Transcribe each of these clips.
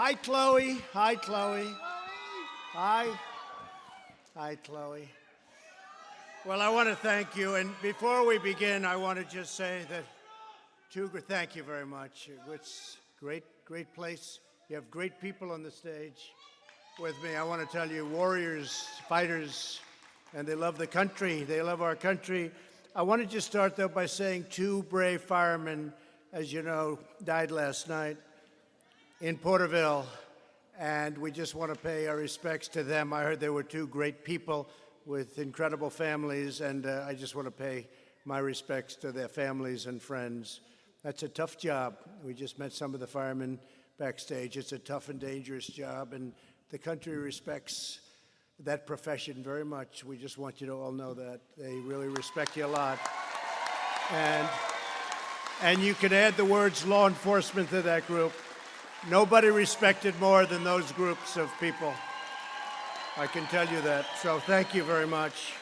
Hi, Chloe. Hi, Chloe. Hi. Hi, Chloe. Well, I want to thank you. And before we begin, I want to just say that, thank you very much. It's a great place. You have great people on the stage with me. I want to tell you, warriors, fighters, and they love the country. They love our country. I want to just start, though, by saying 2 brave firemen, as you know, died last night in Porterville, and we just want to pay our respects to them. I heard there were 2 great people with incredible families, and I just want to pay my respects to their families and friends. That's a tough job. We just met some of the firemen backstage. It's a tough and dangerous job, and the country respects that profession very much. We just want you to all know that. They really respect you a lot. And you can add the words law enforcement to that group. Nobody respected more than those groups of people. I can tell you that. So thank you very much.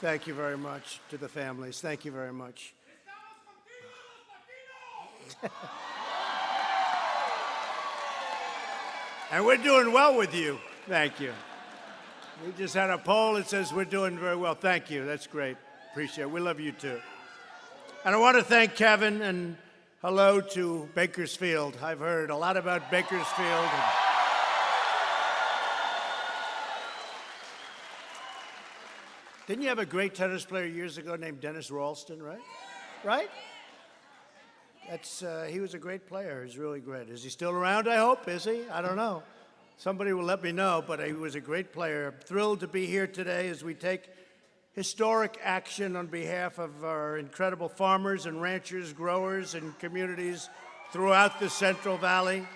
Thank you very much to the families. Thank you very much. And we're doing well with you. Thank you. We just had a poll that says we're doing very well. Thank you. That's great. Appreciate it. We love you too. And I want to thank Kevin, and hello to Bakersfield. I've heard a lot about Bakersfield. Didn't you have a great tennis player years ago named Dennis Ralston, right? Right? He was a great player. He's really great. Is he still around, I hope? Is he? I don't know. Somebody will let me know, but he was a great player. I'm thrilled to be here today as we take historic action on behalf of our incredible farmers and ranchers, growers, and communities throughout the Central Valley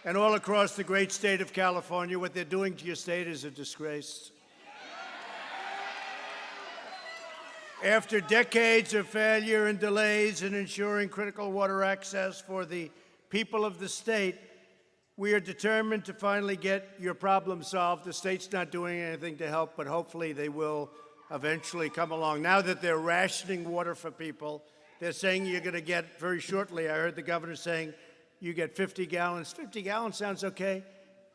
and all across the great state of California. What they're doing to your state is a disgrace. After decades of failure and delays in ensuring critical water access for the people of the state, we are determined to finally get your problem solved. The state's not doing anything to help, but hopefully they will eventually come along. Now that they're rationing water for people, they're saying you're going to get, very shortly, I heard the governor saying, you get 50 gallons. 50 gallons sounds okay.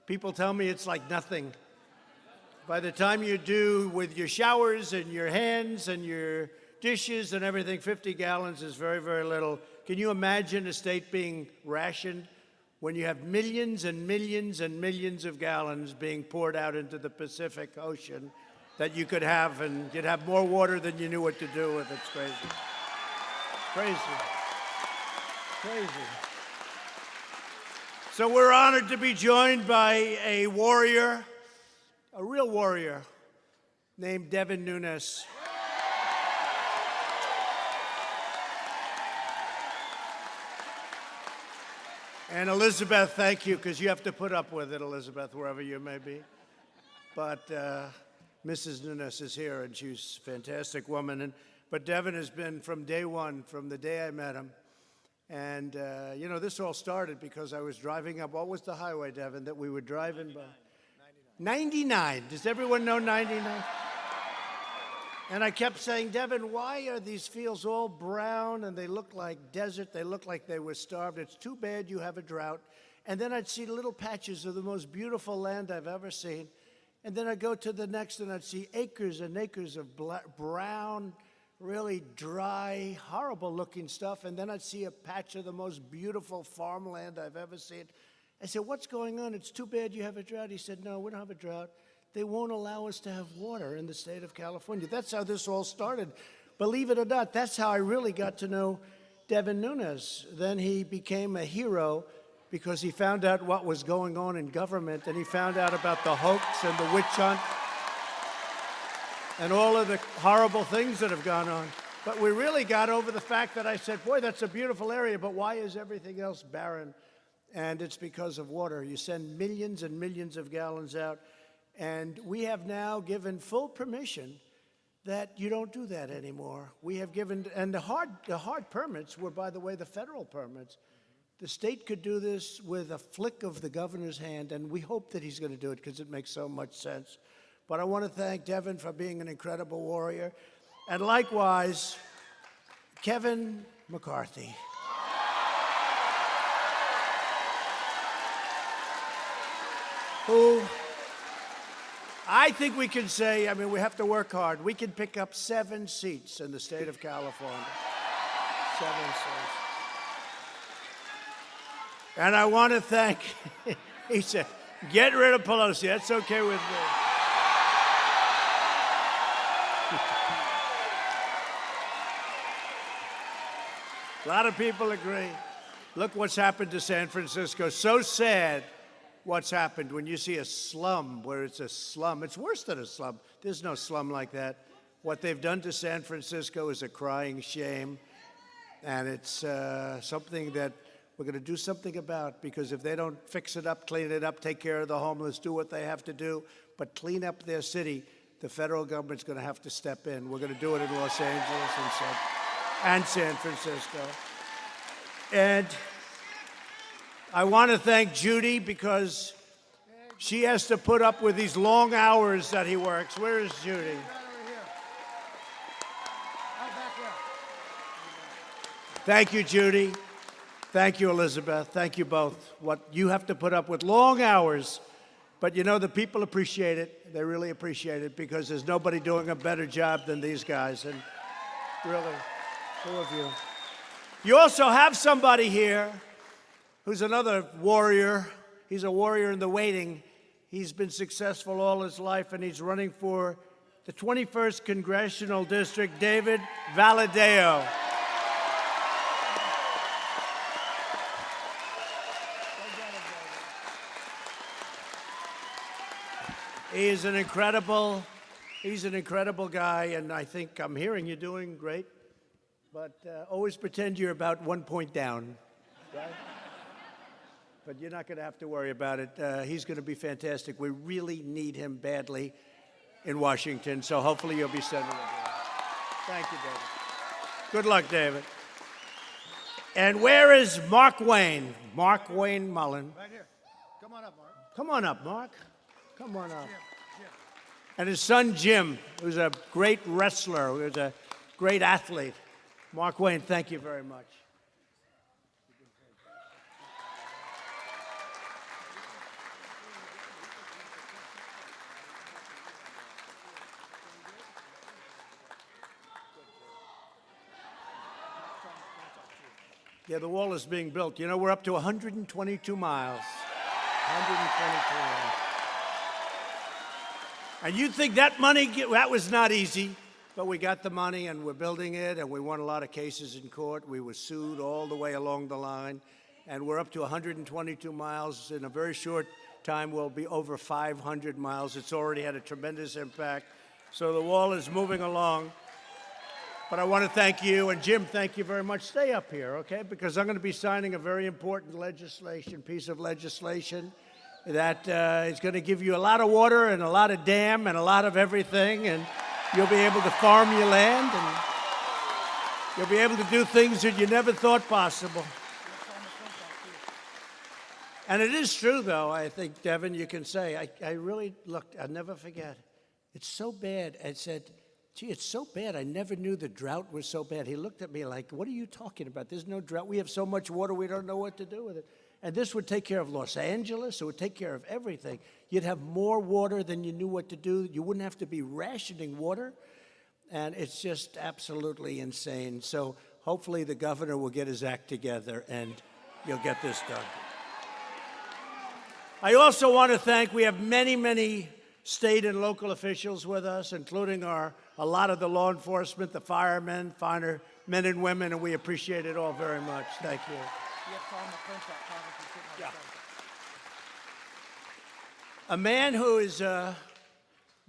People tell me it's like nothing. By the time you do with your showers and your hands and your dishes and everything, 50 gallons is very, very little. Can you imagine a state being rationed when you have millions and millions and millions of gallons being poured out into the Pacific Ocean that you could have, and you'd have more water than you knew what to do with? It's crazy. Crazy. Crazy. So we're honored to be joined by a warrior, a real warrior, named Devin Nunes. And Elizabeth, thank you, because you have to put up with it, Elizabeth, wherever you may be. But Mrs. Nunes is here, and she's a fantastic woman. But Devin has been from day one, from the day I met him. And, you know, this all started because I was driving up. What was the highway, Devin, that we were driving by? 99. Does everyone know 99? And I kept saying, Devin, why are these fields all brown and they look like desert? They look like they were starved. It's too bad you have a drought. And then I'd see little patches of the most beautiful land I've ever seen. And then I'd go to the next and I'd see acres and acres of brown, really dry, horrible looking stuff. And then I'd see a patch of the most beautiful farmland I've ever seen. I said, what's going on? It's too bad you have a drought. He said, no, we don't have a drought. They won't allow us to have water in the state of California. That's how this all started. Believe it or not, that's how I really got to know Devin Nunes. Then he became a hero because he found out what was going on in government, and he found out about the hoax and the witch hunt and all of the horrible things that have gone on. But we really got over the fact that I said, boy, that's a beautiful area, but why is everything else barren? And it's because of water. You send millions and millions of gallons out, and we have now given full permission that you don't do that anymore. We have given, and the hard permits were, by the way, the federal permits. The state could do this with a flick of the governor's hand, and we hope that he's going to do it because it makes so much sense. But I want to thank Devin for being an incredible warrior. And likewise, Kevin McCarthy. who I think we can say, I mean, we have to work hard. We can pick up 7 seats in the state of California. 7 seats. And I want to thank, he said, get rid of Pelosi. That's okay with me. A lot of people agree. Look what's happened to San Francisco. So sad what's happened when you see a slum where it's a slum. It's worse than a slum. There's no slum like that. What they've done to San Francisco is a crying shame. And it's something that we're going to do something about, because if they don't fix it up, clean it up, take care of the homeless, do what they have to do, but clean up their city, the federal government's going to have to step in. We're going to do it in Los Angeles and San Francisco. And I want to thank Judy, because she has to put up with these long hours that he works. Where is Judy? Thank you, Judy. Thank you, Elizabeth. Thank you both. What you have to put up with long hours, but you know, the people appreciate it. They really appreciate it, because there's nobody doing a better job than these guys. And really, 2 of you. You also have somebody here who's another warrior. He's a warrior in the waiting. He's been successful all his life, and he's running for the 21st Congressional District, David Valadao. He's an incredible guy, and I think I'm hearing you're doing great. But always pretend you're about 1 point down, right? But you're not going to have to worry about it. He's going to be fantastic. We really need him badly in Washington, so hopefully you'll be sending him. Thank you, David. Good luck, David. And where is Mark Wayne? Mark Wayne Mullen. Right here. Come on up, Mark. Come on up, Mark. Come on up. Jim. And his son, Jim, who's a great wrestler, who's a great athlete. Mark Wayne, thank you very much. Yeah, the wall is being built. You know, we're up to 122 miles. 122 miles. And you'd think that that was not easy, but we got the money and we're building it, and we won a lot of cases in court. We were sued all the way along the line, and we're up to 122 miles. In a very short time, we'll be over 500 miles. It's already had a tremendous impact. So the wall is moving along. But I want to thank you, and Jim, thank you very much. Stay up here, okay? Because I'm going to be signing a very important piece of legislation that is going to give you a lot of water and a lot of dam and a lot of everything, and you'll be able to farm your land, and you'll be able to do things that you never thought possible. And it is true, though, I think, Devin, you can say, I really looked, I'll never forget. It's so bad. I said, gee, it's so bad. I never knew the drought was so bad. He looked at me like, what are you talking about? There's no drought. We have so much water, we don't know what to do with it. And this would take care of Los Angeles. It would take care of everything. You'd have more water than you knew what to do. You wouldn't have to be rationing water. And it's just absolutely insane. So hopefully the governor will get his act together and you'll get this done. I also want to thank, we have many, many state and local officials with us, including a lot of the law enforcement, the firemen, finer men and women, and we appreciate it all very much. Thank you. Yeah. A man who has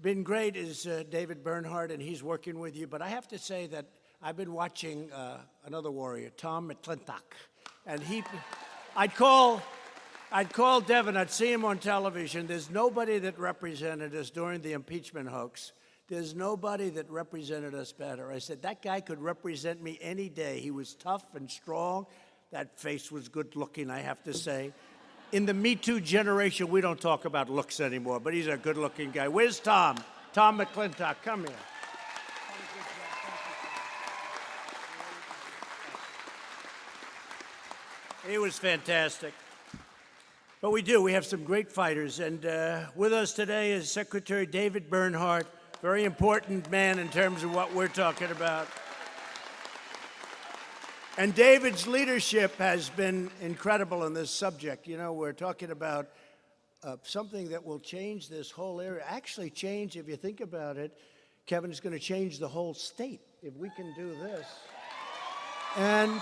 been great is David Bernhardt, and he's working with you. But I have to say that I've been watching another warrior, Tom McClintock, and I'd call Devin, I'd see him on television. There's nobody that represented us during the impeachment hoax. There's nobody that represented us better. I said, that guy could represent me any day. He was tough and strong. That face was good looking, I have to say. In the Me Too generation, we don't talk about looks anymore, but he's a good looking guy. Where's Tom? Tom McClintock, come here. He was fantastic. But we do. We have some great fighters. And with us today is Secretary David Bernhardt, very important man in terms of what we're talking about. And David's leadership has been incredible in this subject. You know, we're talking about something that will change this whole area. Actually change, if you think about it, Kevin, is going to change the whole state if we can do this. And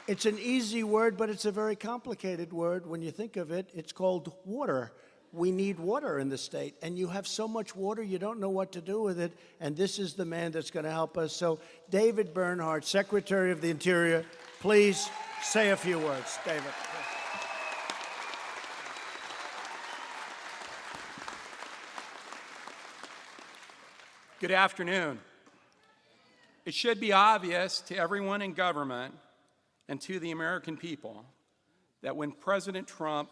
it's an easy word, but it's a very complicated word when you think of it. It's called water. We need water in the state, and you have so much water you don't know what to do with it, and this is the man that's going to help us. So David Bernhardt, Secretary of the Interior, please say a few words. David. Good afternoon. It should be obvious to everyone in government and to the American people that when President Trump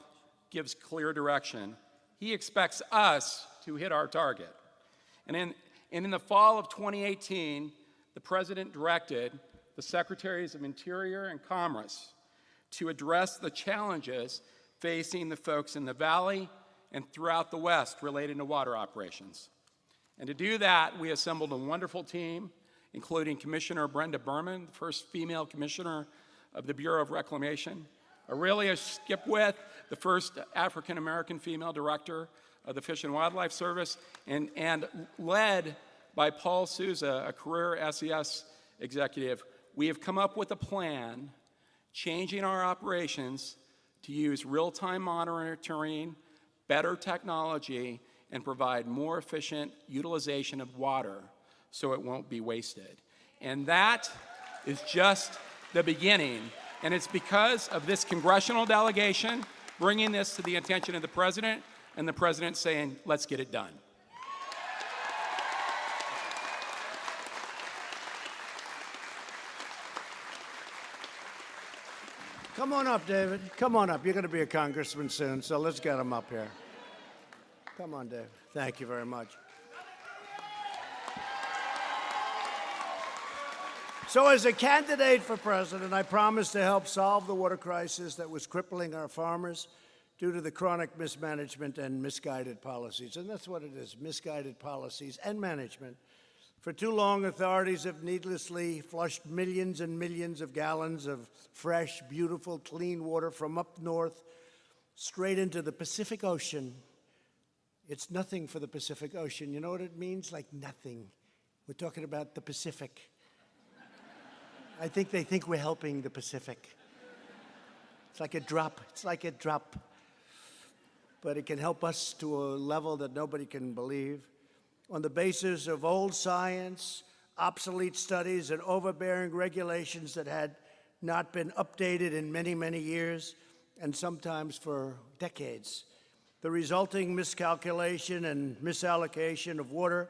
gives clear direction, he expects us to hit our target. And in the fall of 2018, the President directed the Secretaries of Interior and Commerce to address the challenges facing the folks in the Valley and throughout the West related to water operations. And to do that, we assembled a wonderful team, including Commissioner Brenda Berman, the first female commissioner of the Bureau of Reclamation, Aurelia Skipwith, the first African-American female director of the Fish and Wildlife Service, and led by Paul Souza, a career SES executive. We have come up with a plan changing our operations to use real-time monitoring, better technology, and provide more efficient utilization of water so it won't be wasted. And that is just the beginning. And it's because of this congressional delegation bringing this to the attention of the President, and the President saying, let's get it done. Come on up, David. Come on up. You're going to be a congressman soon, so let's get him up here. Come on, David. Thank you very much. So as a candidate for president, I promised to help solve the water crisis that was crippling our farmers due to the chronic mismanagement and misguided policies. And that's what it is, misguided policies and management. For too long, authorities have needlessly flushed millions and millions of gallons of fresh, beautiful, clean water from up north straight into the Pacific Ocean. It's nothing for the Pacific Ocean. You know what it means? Like nothing. We're talking about the Pacific. I think they think we're helping the Pacific. It's like a drop. It's like a drop. But it can help us to a level that nobody can believe. On the basis of old science, obsolete studies, and overbearing regulations that had not been updated in many, many years, and sometimes for decades. The resulting miscalculation and misallocation of water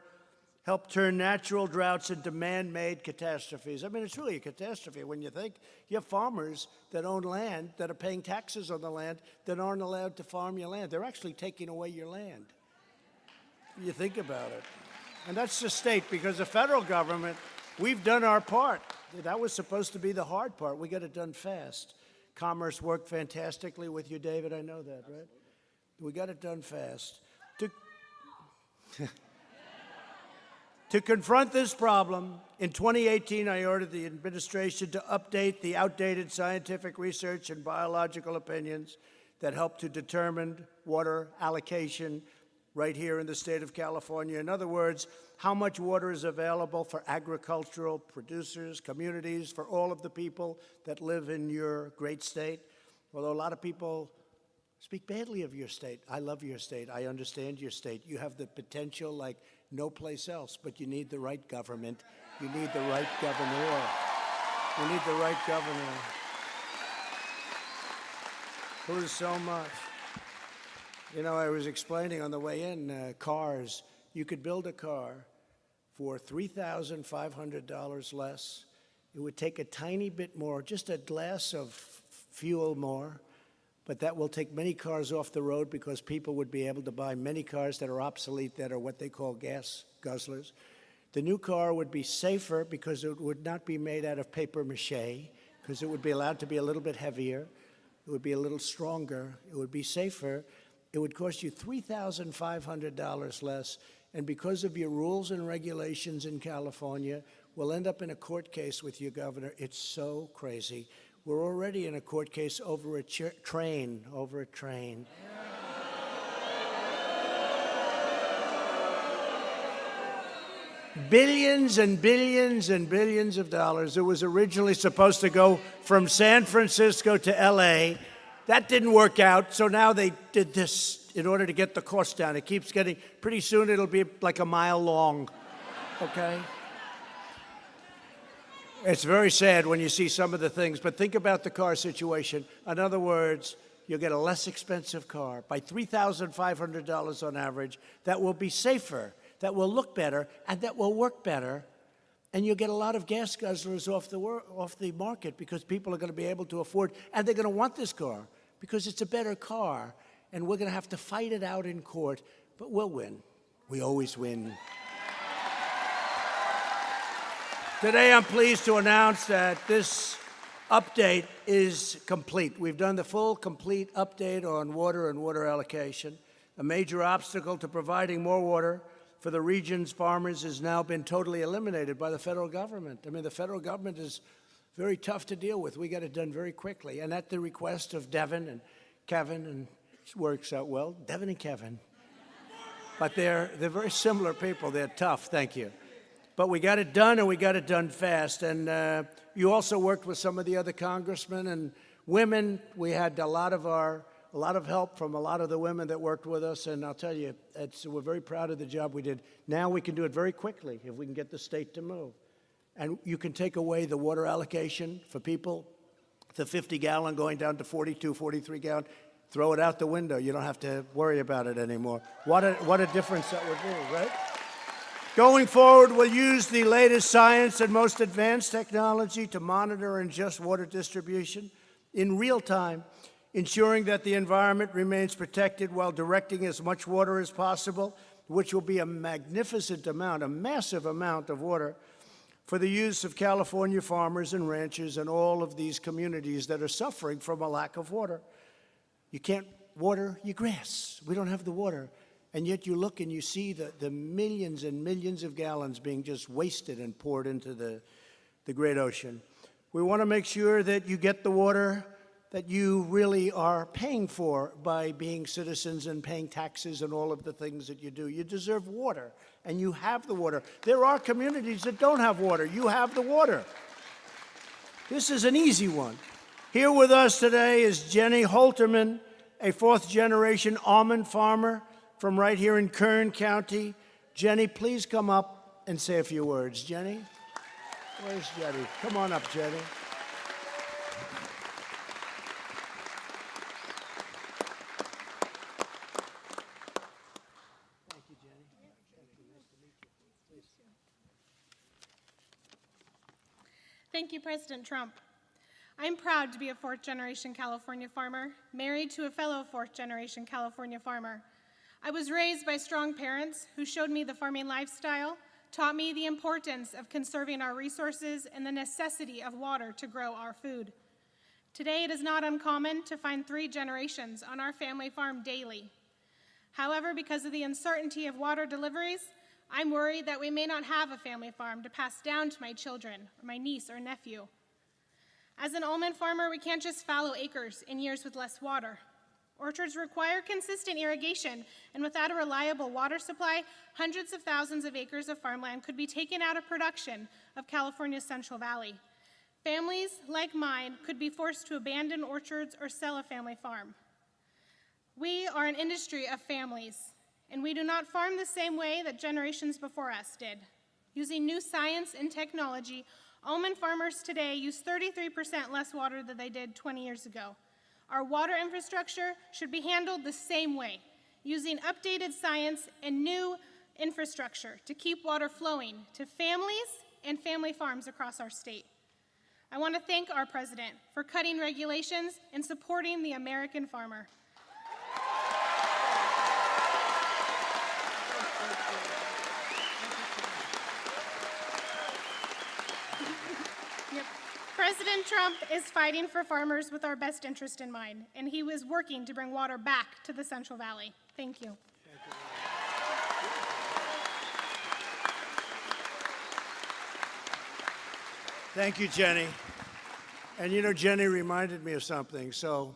help turn natural droughts into man-made catastrophes. I mean, it's really a catastrophe when you think you have farmers that own land, that are paying taxes on the land, that aren't allowed to farm your land. They're actually taking away your land. You think about it. And that's the state, because the federal government, we've done our part. That was supposed to be the hard part. We got it done fast. Commerce worked fantastically with you, David. I know that, right? We got it done fast. To confront this problem, in 2018, I ordered the administration to update the outdated scientific research and biological opinions that help to determine water allocation right here in the state of California. In other words, how much water is available for agricultural producers, communities, for all of the people that live in your great state. Although a lot of people speak badly of your state. I love your state. I understand your state. You have the potential like no place else, but you need the right government. You need the right governor. You need the right governor. Who's so much? You know, I was explaining on the way in, cars. You could build a car for $3,500 less. It would take a tiny bit more, just a glass of fuel more, but that will take many cars off the road because people would be able to buy many cars that are obsolete, that are what they call gas guzzlers. The new car would be safer because it would not be made out of paper mache, because it would be allowed to be a little bit heavier. It would be a little stronger. It would be safer. It would cost you $3,500 less. And because of your rules and regulations in California, we'll end up in a court case with you, Governor. It's so crazy. We're already in a court case over a train, Billions and billions and billions of dollars. It was originally supposed to go from San Francisco to LA. That didn't work out, so now they did this in order to get the cost down. It keeps getting, pretty soon it'll be like a mile long, okay? It's very sad when you see some of the things, but think about the car situation. In other words, you'll get a less expensive car by $3,500 on average that will be safer, that will look better, and that will work better. And you'll get a lot of gas guzzlers off the market because people are going to be able to afford, and they're going to want this car because it's a better car. And we're going to have to fight it out in court, but we'll win. We always win. Today, I'm pleased to announce that this update is complete. We've done the full, complete update on water and water allocation. A major obstacle to providing more water for the region's farmers has now been totally eliminated by the federal government. I mean, the federal government is very tough to deal with. We got it done very quickly. And at the request of Devin and Kevin, and it works out well, Devin and Kevin. But they're very similar people. They're tough, thank you. But we got it done, and we got it done fast. And you also worked with some of the other congressmen and women. We had a lot of help from a lot of the women that worked with us. And I'll tell you, we're very proud of the job we did. Now we can do it very quickly if we can get the state to move. And you can take away the water allocation for people, the 50-gallon going down to 42, 43-gallon. Throw it out the window. You don't have to worry about it anymore. What a difference that would be, right? Going forward, we'll use the latest science and most advanced technology to monitor and adjust water distribution in real time, ensuring that the environment remains protected while directing as much water as possible, which will be a magnificent amount, a massive amount of water for the use of California farmers and ranchers and all of these communities that are suffering from a lack of water. You can't water your grass. We don't have the water. And yet you look and you see the millions and millions of gallons being just wasted and poured into the great ocean. We want to make sure that you get the water that you really are paying for by being citizens and paying taxes and all of the things that you do. You deserve water, and you have the water. There are communities that don't have water. You have the water. This is an easy one. Here with us today is Jenny Holterman, a fourth-generation almond farmer from right here in Kern County. Jenny, please come up and say a few words. Jenny? Where's Jenny? Come on up, Jenny. Thank you, Jenny. Nice to meet you. Please. Thank you, President Trump. I'm proud to be a fourth-generation California farmer, married to a fellow fourth-generation California farmer. I was raised by strong parents who showed me the farming lifestyle, taught me the importance of conserving our resources and the necessity of water to grow our food. Today, it is not uncommon to find 3 generations on our family farm daily. However, because of the uncertainty of water deliveries, I'm worried that we may not have a family farm to pass down to my children or my niece or nephew. As an almond farmer, we can't just fallow acres in years with less water. Orchards require consistent irrigation, and without a reliable water supply, hundreds of thousands of acres of farmland could be taken out of production of California's Central Valley. Families like mine could be forced to abandon orchards or sell a family farm. We are an industry of families, and we do not farm the same way that generations before us did. Using new science and technology, almond farmers today use 33% less water than they did 20 years ago. Our water infrastructure should be handled the same way, using updated science and new infrastructure to keep water flowing to families and family farms across our state. I want to thank our president for cutting regulations and supporting the American farmer. President Trump is fighting for farmers with our best interest in mind, and he was working to bring water back to the Central Valley. Thank you. Thank you, Jenny. And you know, Jenny reminded me of something. So,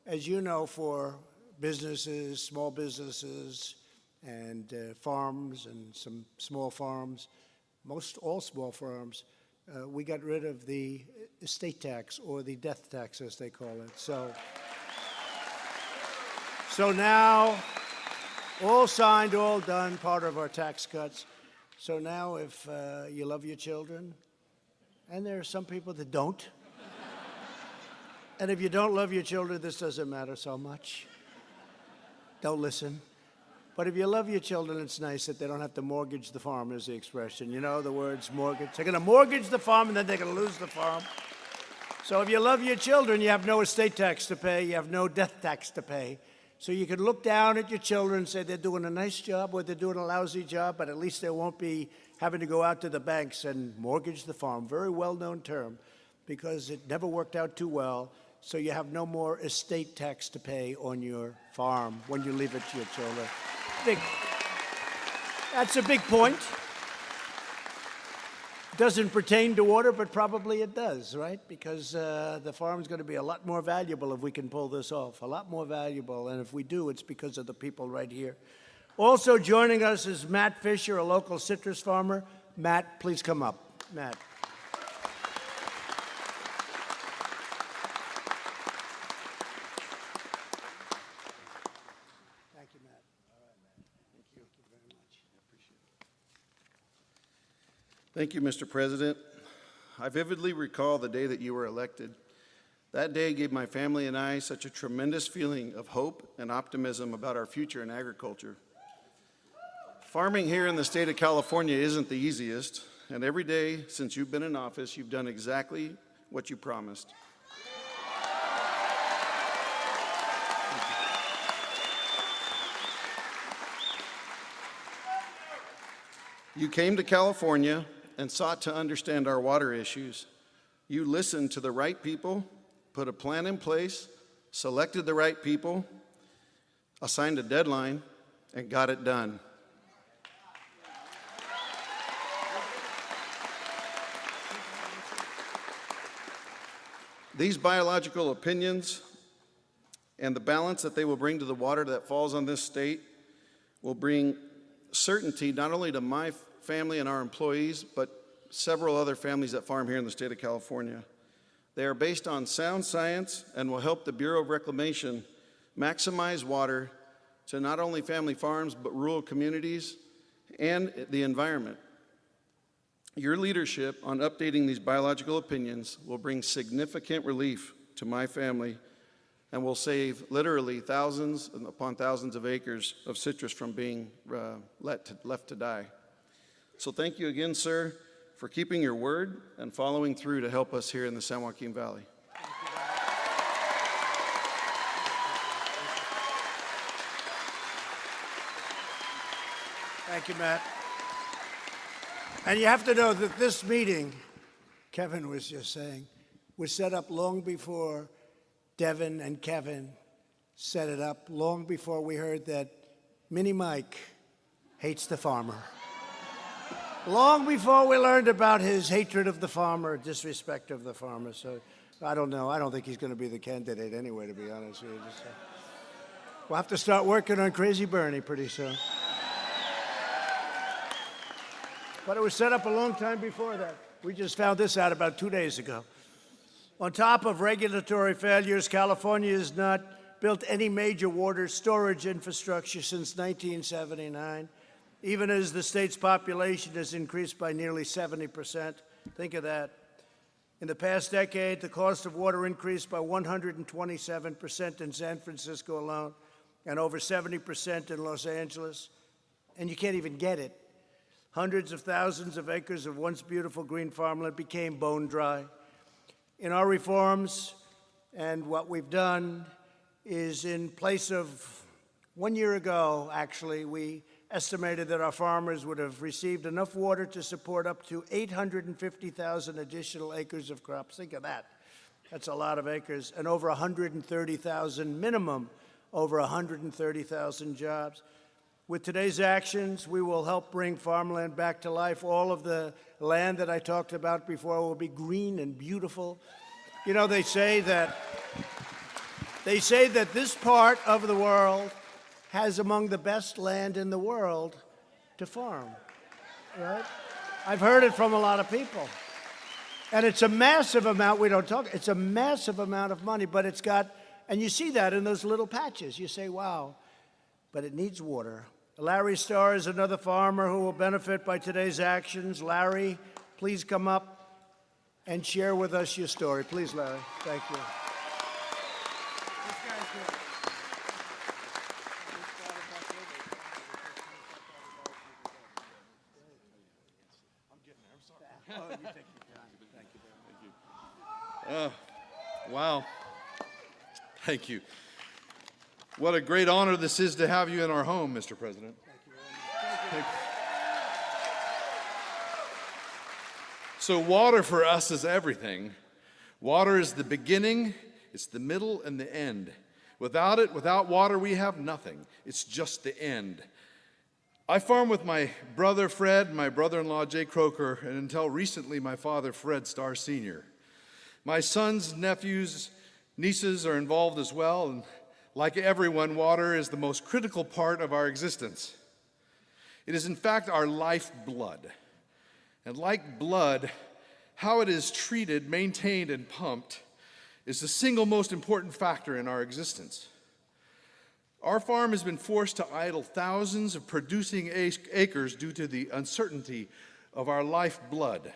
as you know, for businesses, small businesses, and farms, and some small farms, all small farms, we got rid of the estate tax, or the death tax, as they call it. So now, all signed, all done, part of our tax cuts. So now, if you love your children, and there are some people that don't, and if you don't love your children, this doesn't matter so much. Don't listen. But if you love your children, it's nice that they don't have to mortgage the farm, is the expression. You know the words mortgage. They're going to mortgage the farm, and then they're going to lose the farm. So if you love your children, you have no estate tax to pay. You have no death tax to pay. So you can look down at your children and say they're doing a nice job or they're doing a lousy job, but at least they won't be having to go out to the banks and mortgage the farm. Very well-known term, because it never worked out too well. So you have no more estate tax to pay on your farm when you leave it to your children. That's a big point. Doesn't pertain to water, but probably it does, right? Because the farm's going to be a lot more valuable if we can pull this off, a lot more valuable. And if we do, it's because of the people right here. Also joining us is Matt Fisher, a local citrus farmer. Matt, please come up. Matt. Thank you, Matt. All right, Matt. Thank you very much. I appreciate it. Thank you, Mr. President. I vividly recall the day that you were elected. That day gave my family and I such a tremendous feeling of hope and optimism about our future in agriculture. Farming here in the state of California isn't the easiest, and every day since you've been in office, you've done exactly what you promised. You came to California and sought to understand our water issues. You listened to the right people, put a plan in place, selected the right people, assigned a deadline, and got it done. These biological opinions and the balance that they will bring to the water that falls on this state will bring certainty not only to my family and our employees, but several other families that farm here in the state of California. They are based on sound science and will help the Bureau of Reclamation maximize water to not only family farms, but rural communities and the environment. Your leadership on updating these biological opinions will bring significant relief to my family and will save literally thousands upon thousands of acres of citrus from being left to die. So thank you again, sir, for keeping your word and following through to help us here in the San Joaquin Valley. Thank you, Matt. And you have to know that this meeting, Kevin was just saying, was set up long before Devin and Kevin set it up, long before we heard that Mini Mike hates the farmer. Long before we learned about his hatred of the farmer, disrespect of the farmer. So I don't know. I don't think he's going to be the candidate anyway, to be honest with you. We'll have to start working on Crazy Bernie pretty soon. But it was set up a long time before that. We just found this out about 2 days ago. On top of regulatory failures, California has not built any major water storage infrastructure since 1979, even as the state's population has increased by nearly 70%. Think of that. In the past decade, the cost of water increased by 127% in San Francisco alone, and over 70% in Los Angeles. And you can't even get it. Hundreds of thousands of acres of once beautiful green farmland became bone dry. In our reforms, and what we've done is, in place of 1 year ago, actually, we estimated that our farmers would have received enough water to support up to 850,000 additional acres of crops. Think of that. That's a lot of acres, and over 130,000 minimum, over 130,000 jobs. With today's actions, we will help bring farmland back to life. All of the land that I talked about before will be green and beautiful. You know, they say that this part of the world has among the best land in the world to farm, right? I've heard it from a lot of people. And it's a massive amount, it's a massive amount of money, but it's got, and you see that in those little patches. You say, wow, but it needs water. Larry Starr is another farmer who will benefit by today's actions. Larry, please come up and share with us your story. Please, Larry. Thank you. Wow. Thank you. What a great honor this is to have you in our home, Mr. President. Thank you. So water for us is everything. Water is the beginning, it's the middle, and the end. Without it, without water, we have nothing. It's just the end. I farmed with my brother Fred and my brother-in-law Jay Croker, and until recently, my father Fred Starr Sr. My sons, nephews, nieces are involved as well, and like everyone, water is the most critical part of our existence. It is in fact our lifeblood. And like blood, how it is treated, maintained, and pumped is the single most important factor in our existence. Our farm has been forced to idle thousands of producing acres due to the uncertainty of our lifeblood.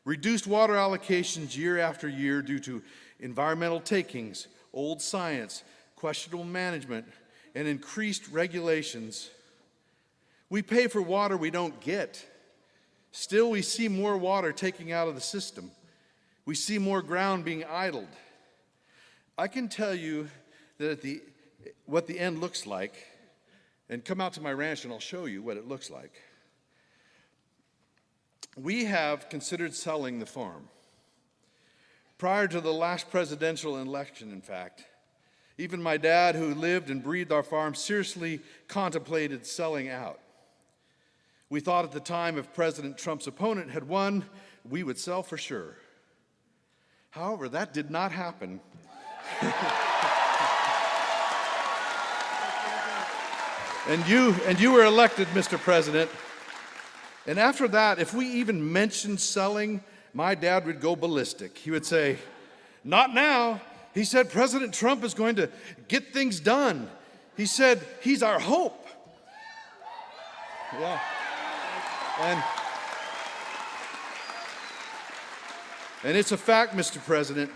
Reduced water allocations year after year due to environmental takings, old science, questionable management, and increased regulations. We pay for water we don't get. Still, we see more water taking out of the system. We see more ground being idled. I can tell you that what the end looks like, and come out to my ranch and I'll show you what it looks like. We have considered selling the farm. Prior to the last presidential election, in fact, even my dad, who lived and breathed our farm, seriously contemplated selling out. We thought at the time if President Trump's opponent had won, we would sell for sure. However, that did not happen. And you were elected, Mr. President. And after that, if we even mentioned selling, my dad would go ballistic. He would say, "Not now." He said, "President Trump is going to get things done." He said, "He's our hope." Yeah. And it's a fact, Mr. President,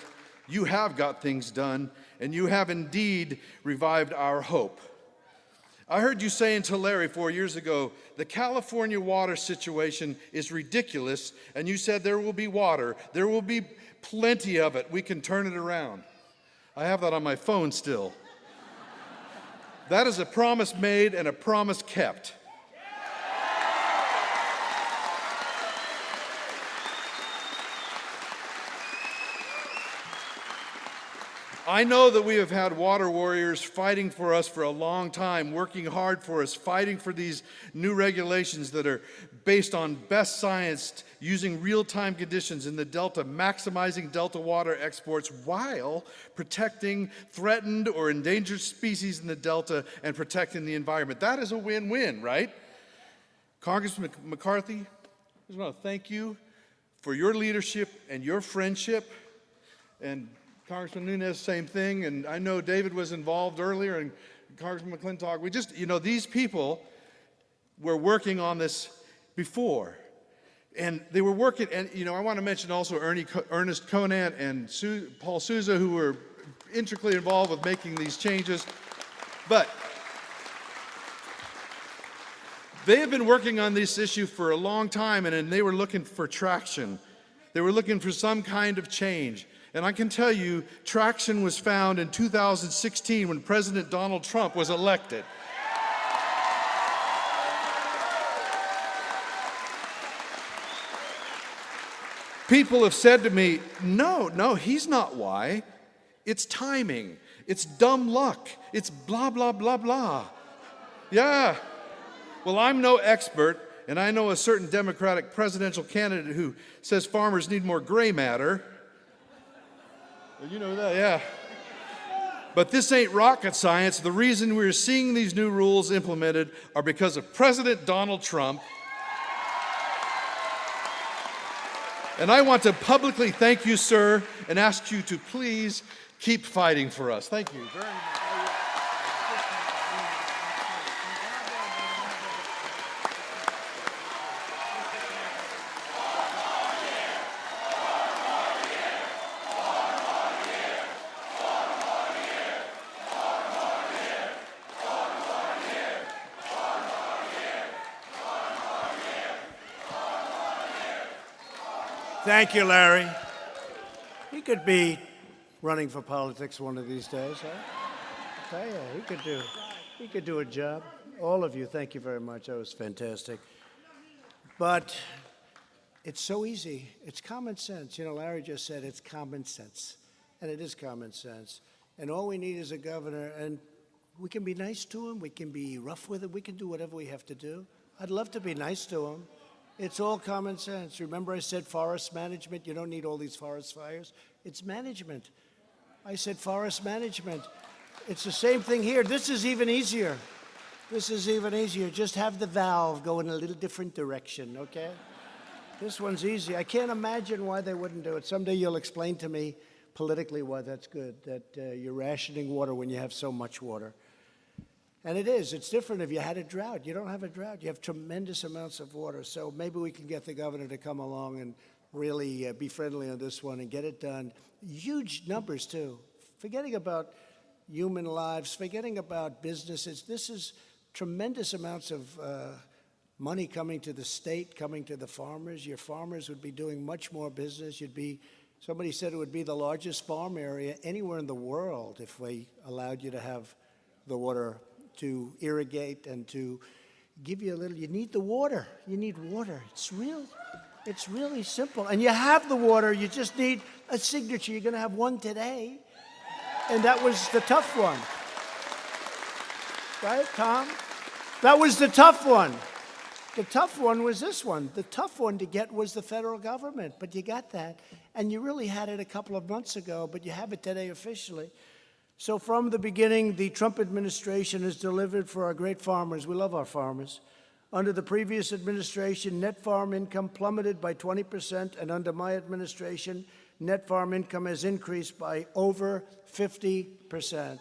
you have got things done, and you have indeed revived our hope. I heard you say in Tulare 4 years ago, the California water situation is ridiculous, and you said there will be water. There will be plenty of it. We can turn it around. I have that on my phone still. That is a promise made and a promise kept. I know that we have had water warriors fighting for us for a long time, working hard for us, fighting for these new regulations that are based on best science, using real-time conditions in the Delta, maximizing Delta water exports while protecting threatened or endangered species in the Delta and protecting the environment. That is a win-win, right? Congressman McCarthy, I just want to thank you for your leadership and your friendship, and Congressman Nunes, same thing, and I know David was involved earlier, and Congressman McClintock. We just, these people were working on this before, and they were working, and, I want to mention also Ernest Conant and Paul Souza, who were intricately involved with making these changes, but they have been working on this issue for a long time, and they were looking for traction. They were looking for some kind of change. And I can tell you, traction was found in 2016 when President Donald Trump was elected. People have said to me, no, he's not why. It's timing. It's dumb luck. It's blah, blah, blah, blah. Yeah. Well, I'm no expert, and I know a certain Democratic presidential candidate who says farmers need more gray matter. You know that, yeah. But this ain't rocket science. The reason we're seeing these new rules implemented are because of President Donald Trump. And I want to publicly thank you, sir, and ask you to please keep fighting for us. Thank you very much. Thank you, Larry. He could be running for politics one of these days, huh? I tell you, he could do a job. All of you, thank you very much. That was fantastic. But it's so easy. It's common sense. You know, Larry just said it's common sense, and it is common sense. And all we need is a governor, and we can be nice to him. We can be rough with him. We can do whatever we have to do. I'd love to be nice to him. It's all common sense. Remember I said forest management? You don't need all these forest fires. It's management. I said forest management. It's the same thing here. This is even easier. This is even easier. Just have the valve go in a little different direction, okay? This one's easy. I can't imagine why they wouldn't do it. Someday you'll explain to me politically why that's good, that you're rationing water when you have so much water. And it is. It's different if you had a drought. You don't have a drought. You have tremendous amounts of water. So maybe we can get the governor to come along and really be friendly on this one and get it done. Huge numbers, too. Forgetting about human lives, forgetting about businesses. This is tremendous amounts of money coming to the state, coming to the farmers. Your farmers would be doing much more business. Somebody said it would be the largest farm area anywhere in the world if we allowed you to have the water to irrigate and to give you a little. You need the water. You need water. It's really simple. And you have the water. You just need a signature. You're going to have one today. And that was the tough one. Right, Tom? That was the tough one. The tough one was this one. The tough one to get was the federal government. But you got that. And you really had it a couple of months ago, but you have it today officially. So from the beginning, the Trump administration has delivered for our great farmers. We love our farmers. Under the previous administration, net farm income plummeted by 20%, and under my administration, net farm income has increased by over 50%.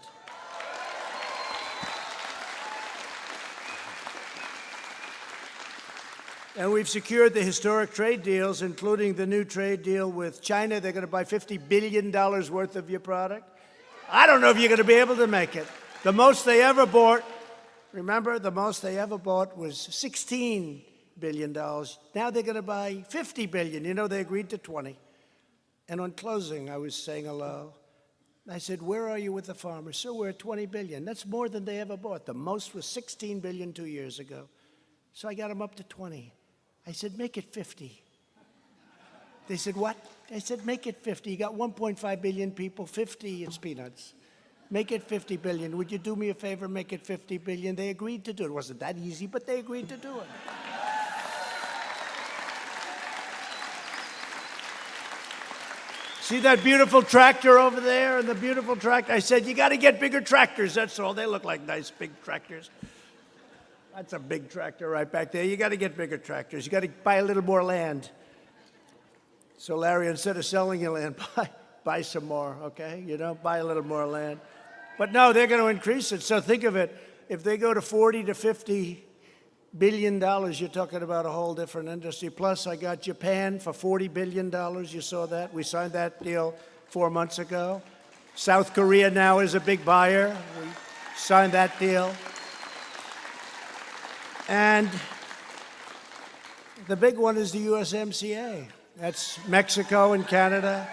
And we've secured the historic trade deals, including the new trade deal with China. They're going to buy $50 billion worth of your product. I don't know if you're going to be able to make it. The most they ever bought, remember, the most they ever bought was $16 billion. Now they're going to buy $50 billion. You know, they agreed to 20. And on closing, I was saying hello. I said, where are you with the farmers? So we're at $20 billion. That's more than they ever bought. The most was $16 billion 2 years ago. So I got them up to 20. I said, make it 50. They said, what? I said, make it 50. You got 1.5 billion people, 50, it's peanuts. Make it 50 billion. Would you do me a favor, make it 50 billion? They agreed to do it. It wasn't that easy, but they agreed to do it. See that beautiful tractor over there and the beautiful tractor? I said, you got to get bigger tractors, that's all. They look like nice big tractors. That's a big tractor right back there. You got to get bigger tractors. You got to buy a little more land. So Larry, instead of selling your land, buy some more, okay? You know, buy a little more land. But no, they're going to increase it. So think of it. If they go to $40 to $50 billion, you're talking about a whole different industry. Plus, I got Japan for $40 billion. You saw that? We signed that deal 4 months ago. South Korea now is a big buyer. We signed that deal. And the big one is the USMCA. That's Mexico and Canada.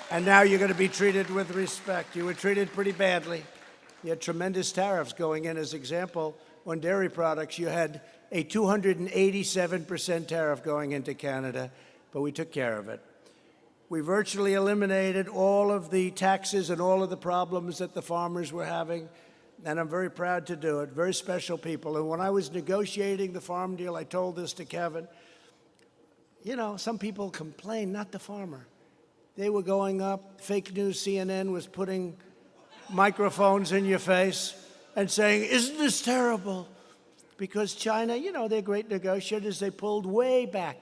And now you're going to be treated with respect. You were treated pretty badly. You had tremendous tariffs going in. As example, on dairy products, you had a 287% tariff going into Canada. but we took care of it. We virtually eliminated all of the taxes and all of the problems that the farmers were having, and I'm very proud to do it. Very special people. And when I was negotiating the farm deal, I told this to Kevin. You know, some people complain, not the farmer. They were going up, fake news CNN was putting microphones in your face and saying, isn't this terrible? Because China, you know, they're great negotiators, they pulled way back.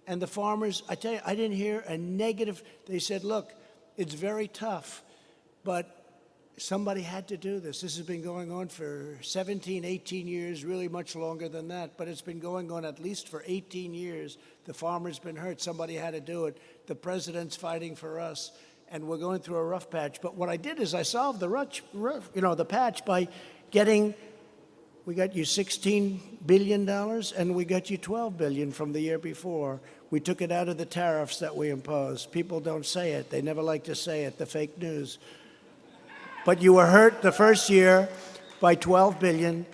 And the farmers, I tell you, I didn't hear a negative. They said, look, it's very tough, but somebody had to do this. This has been going on for 17, 18 years, really much longer than that, but it's been going on at least for 18 years. The farmer's been hurt. Somebody had to do it. The president's fighting for us, and we're going through a rough patch. But what I did is I solved the patch by getting, we got you $16 billion, and we got you $12 billion from the year before. We took it out of the tariffs that we imposed. People don't say it. They never like to say it, the fake news. But you were hurt the first year by $12 billion.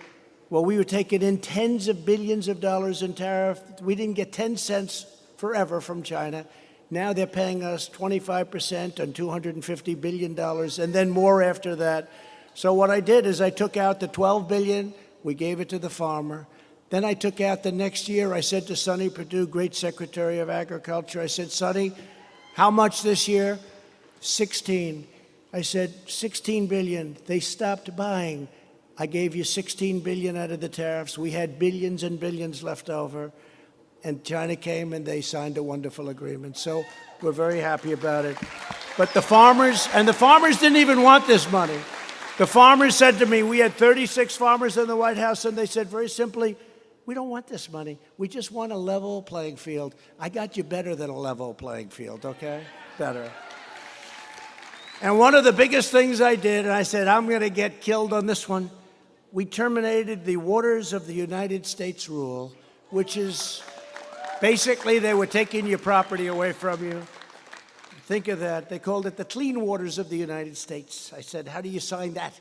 Well, we were taking in tens of billions of dollars in tariff. We didn't get 10 cents forever from China. Now they're paying us 25% on $250 billion, and then more after that. So what I did is I took out the $12 billion. We gave it to the farmer. Then I took out the next year. I said to Sonny Perdue, great Secretary of Agriculture, I said, Sonny, how much this year? 16. I said, 16 billion. They stopped buying. I gave you 16 billion out of the tariffs. We had billions and billions left over. And China came and they signed a wonderful agreement. So we're very happy about it. But the farmers didn't even want this money. The farmers said to me, we had 36 farmers in the White House, and they said very simply, we don't want this money. We just want a level playing field. I got you better than a level playing field, okay? Better. And one of the biggest things I did, and I said, I'm going to get killed on this one, we terminated the Waters of the United States rule, which is basically they were taking your property away from you. Think of that. They called it the Clean Waters of the United States. I said, how do you sign that?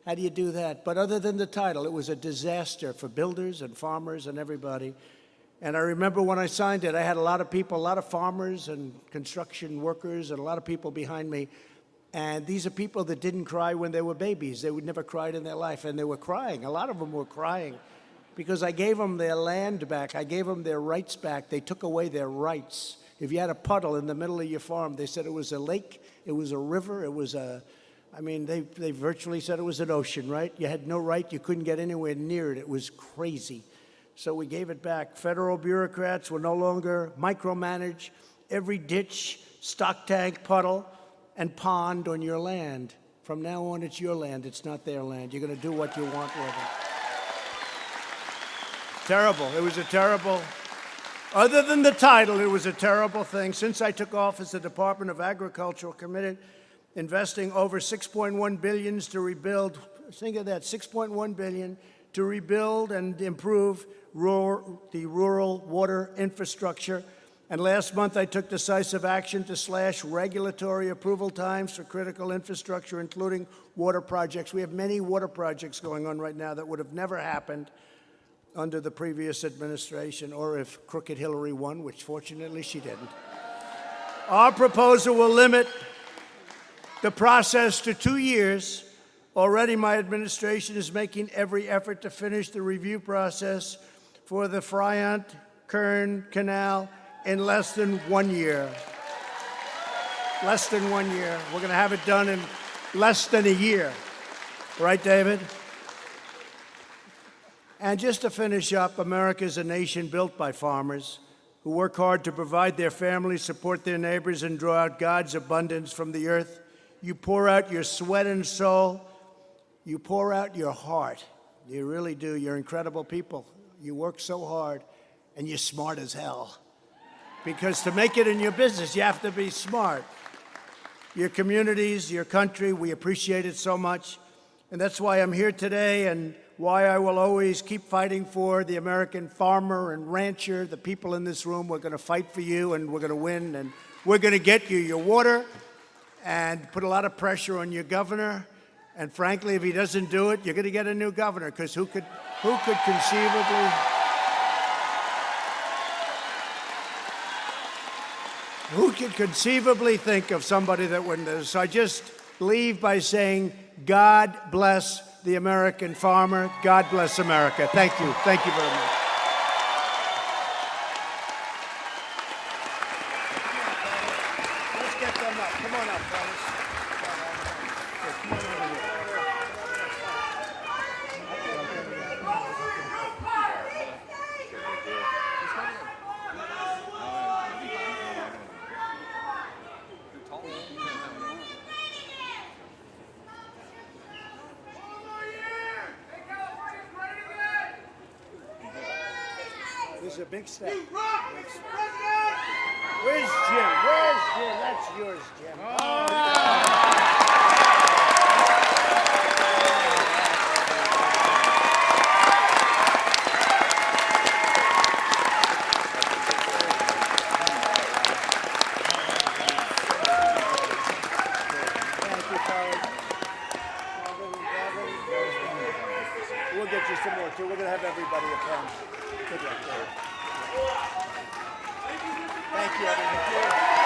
How do you do that? But other than the title, it was a disaster for builders and farmers and everybody. And I remember when I signed it, I had a lot of people, a lot of farmers and construction workers and a lot of people behind me. And these are people that didn't cry when they were babies. They would never cried in their life. And they were crying. A lot of them were crying because I gave them their land back. I gave them their rights back. They took away their rights. If you had a puddle in the middle of your farm, they said it was a lake, it was a river, it was a, I mean, they virtually said it was an ocean, right? You had no right, you couldn't get anywhere near it. It was crazy. So we gave it back. Federal bureaucrats will no longer micromanage every ditch, stock tank, puddle, and pond on your land. From now on, it's your land. It's not their land. You're going to do what you want with it. Terrible. It was a terrible, other than the title, it was a terrible thing. Since I took office, the Department of Agriculture committed investing over $6.1 billion to rebuild, think of that, $6.1 billion to rebuild and improve the rural water infrastructure. And last month, I took decisive action to slash regulatory approval times for critical infrastructure, including water projects. We have many water projects going on right now that would have never happened under the previous administration, or if Crooked Hillary won, which fortunately she didn't. Our proposal will limit the process to 2 years. Already my administration is making every effort to finish the review process for the Friant-Kern Canal in less than 1 year. Less than 1 year. We're going to have it done in less than a year. Right, David? And just to finish up, America is a nation built by farmers who work hard to provide their families, support their neighbors, and draw out God's abundance from the earth. You pour out your sweat and soul. You pour out your heart. You really do. You're incredible people. You work so hard, and you're smart as hell. Because to make it in your business, you have to be smart. Your communities, your country, we appreciate it so much. And that's why I'm here today and why I will always keep fighting for the American farmer and rancher, the people in this room. We're going to fight for you, and we're going to win, and we're going to get you your water and put a lot of pressure on your governor. And frankly, if he doesn't do it, you're going to get a new governor, because who could conceivably... Who could conceivably think of somebody that wouldn't do this? So I just leave by saying, God bless the American farmer. God bless America. Thank you. Thank you very much. Let's get them up. Come on up, fellas. Come on over here. This is a big step. Where's Jim? Where's Jim? That's yours, Jim. Thank you, fellas. We'll get you some more, too. We're going to have everybody a pen. Good luck, Dave. Thank you, everybody.